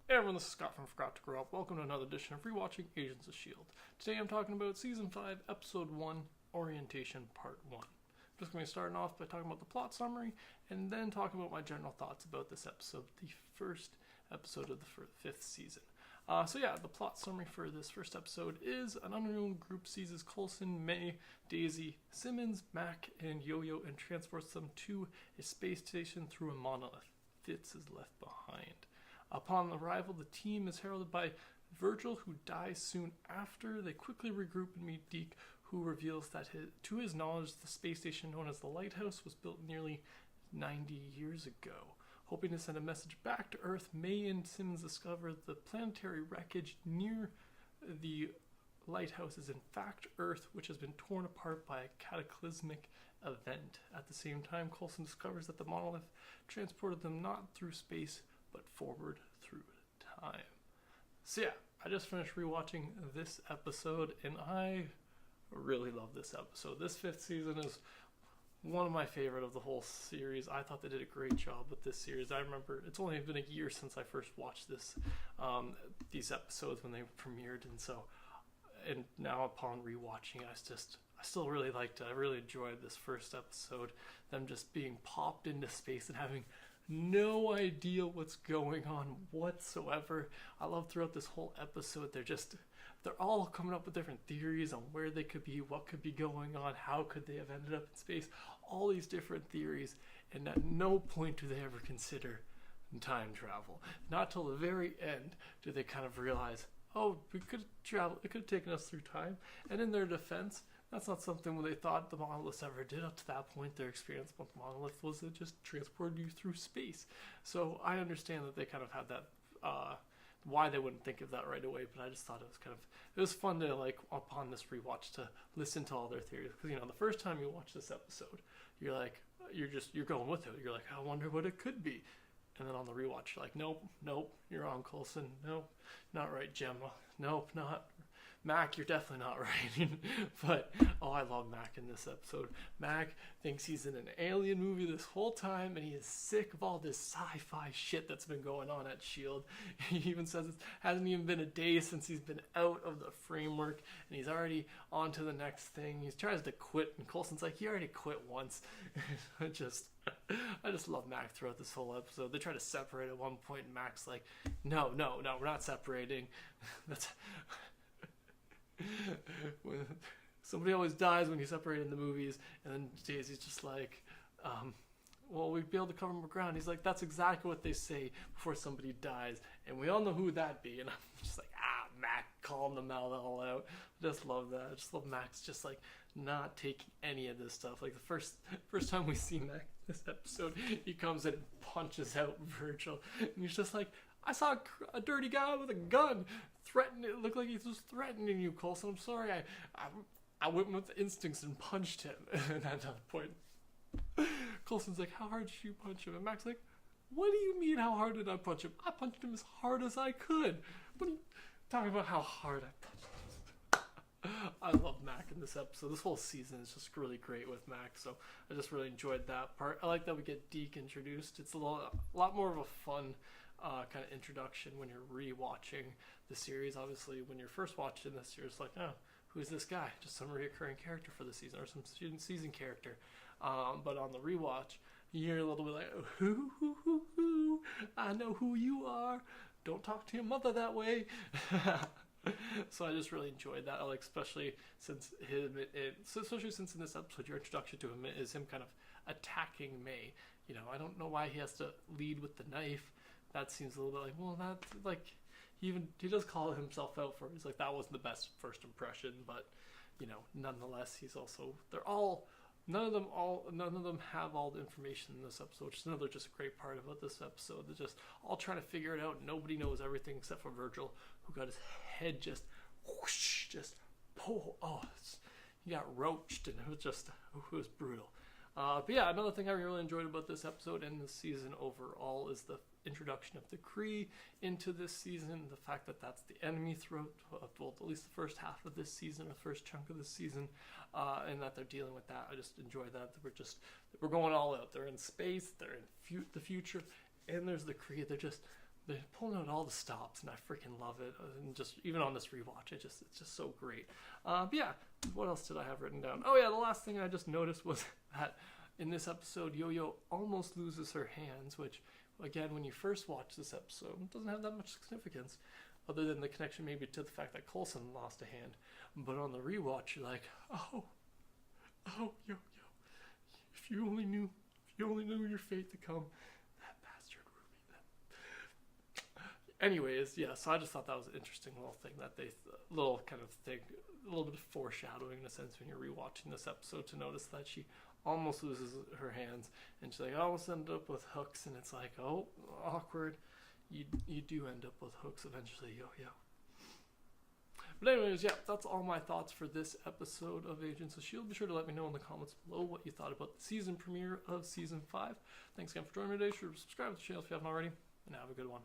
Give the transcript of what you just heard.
Hey everyone, this is Scott from Forgot to Grow Up. Welcome to another edition of ReWatching Agents of S.H.I.E.L.D. Today I'm talking about Season 5, Episode 1, Orientation Part 1. I'm just going to be starting off by talking about the plot summary, and then talking about my general thoughts about this episode, the first episode of the fifth season. The plot summary for this first episode is an unknown group seizes Coulson, May, Daisy, Simmons, Mac, and Yo-Yo and transports them to a space station through a monolith. Fitz is left behind. Upon arrival, the team is heralded by Virgil, who dies soon after. They quickly regroup and meet Deke, who reveals that to his knowledge, the space station known as the Lighthouse was built nearly 90 years ago. Hoping to send a message back to Earth, May and Simmons discover the planetary wreckage near the lighthouse is in fact Earth, which has been torn apart by a cataclysmic event. At the same time, Coulson discovers that the monolith transported them not through space, but forward through time. So yeah, I just finished rewatching this episode, and I really love this episode. This fifth season is one of my favorite of the whole series. I thought they did a great job with this series. I remember it's only been a year since I first watched these episodes when they premiered, and now upon rewatching, I still really liked it. I really enjoyed this first episode. Them just being popped into space and having no idea what's going on whatsoever. I love throughout this whole episode, they're all coming up with different theories on where they could be, what could be going on, how could they have ended up in space, all these different theories, and at no point do they ever consider time travel. Not till the very end do they kind of realize, oh, we could travel, it could have taken us through time. And in their defense, that's not something they thought the monoliths ever did. Up to that point, their experience with the monolith was it just transported you through space. So I understand that they kind of had that, why they wouldn't think of that right away, but I just thought it was fun to, like, upon this rewatch, to listen to all their theories. Because, the first time you watch this episode, you're like, you're going with it. You're like, I wonder what it could be. And then on the rewatch, you're like, nope, you're wrong, Coulson. Nope, not right, Gemma. Nope, not Mac, you're definitely not right. But, I love Mac in this episode. Mac thinks he's in an alien movie this whole time, and he is sick of all this sci-fi shit that's been going on at S.H.I.E.L.D. He even says it hasn't even been a day since he's been out of the framework, and he's already on to the next thing. He tries to quit, and Coulson's like, he already quit once. I just love Mac throughout this whole episode. They try to separate at one point, and Mac's like, no, we're not separating. That's... Somebody always dies when you separate in the movies, and then Daisy's just like, well, we'd be able to cover more ground. He's like, that's exactly what they say before somebody dies, and we all know who that'd be. And I'm just like, Mac, calm them all out. I just love that. I just love Mac's just like not taking any of this stuff. Like the first time we see Mac this episode, he comes in and punches out Virgil, and he's just like, I saw a dirty guy with a gun threatening. It looked like he was threatening you, Coulson. I'm sorry. I went with instincts and punched him. And at that point, Coulson's like, how hard did you punch him? And Mac's like, what do you mean, how hard did I punch him? I punched him as hard as I could. What are you talking about, how hard I punched him? I love Mac in this episode. This whole season is just really great with Mac, so I just really enjoyed that part. I like that we get Deke introduced. It's a lot more of a fun kind of introduction when you're rewatching the series. Obviously, when you're first watching this, you're just like, oh, who's this guy? Just some reoccurring character for the season, or some student season character. But on the rewatch, you're a little bit like, who? I know who you are. Don't talk to your mother that way. So I just really enjoyed that, like, especially since in this episode, your introduction to him is him kind of attacking May. I don't know why he has to lead with the knife. That seems a little bit like, well, that's like, he does call himself out for it. He's like, that wasn't the best first impression, but nonetheless, none of them have all the information in this episode, which is another just great part about this episode. They're just all trying to figure it out. Nobody knows everything except for Virgil, who got his head just whoosh, he got roached, and it was brutal. But yeah, another thing I really enjoyed about this episode and this season overall is the introduction of the Kree into this season. The fact that that's the enemy throughout, well, at least the first half of this season, or the first chunk of this season, and that they're dealing with that. I just enjoy that. We're going all out. They're in space, they're in the future, and there's the Kree. They're just they're pulling out all the stops, and I freaking love it. And just even on this rewatch, it's just so great. But yeah, what else did I have written down? Oh yeah, the last thing I just noticed was that in this episode, Yo-Yo almost loses her hands, which, again, when you first watch this episode, doesn't have that much significance, other than the connection maybe to the fact that Coulson lost a hand. But on the rewatch, you're like, oh, Yo-Yo, if you only knew your fate to come, that bastard Ruby. Anyways, yeah, so I just thought that was an interesting little thing that little kind of thing, a little bit of foreshadowing in a sense when you're rewatching this episode, to notice that she almost loses her hands, and she's like, I almost ended up with hooks, and it's like, oh, awkward. You do end up with hooks eventually, Yo-Yo. But anyways, yeah, that's all my thoughts for this episode of Agents of S.H.I.E.L.D. Be sure to let me know in the comments below what you thought about the season premiere of Season 5. Thanks again for joining me today. Be sure to subscribe to the channel if you haven't already, and have a good one.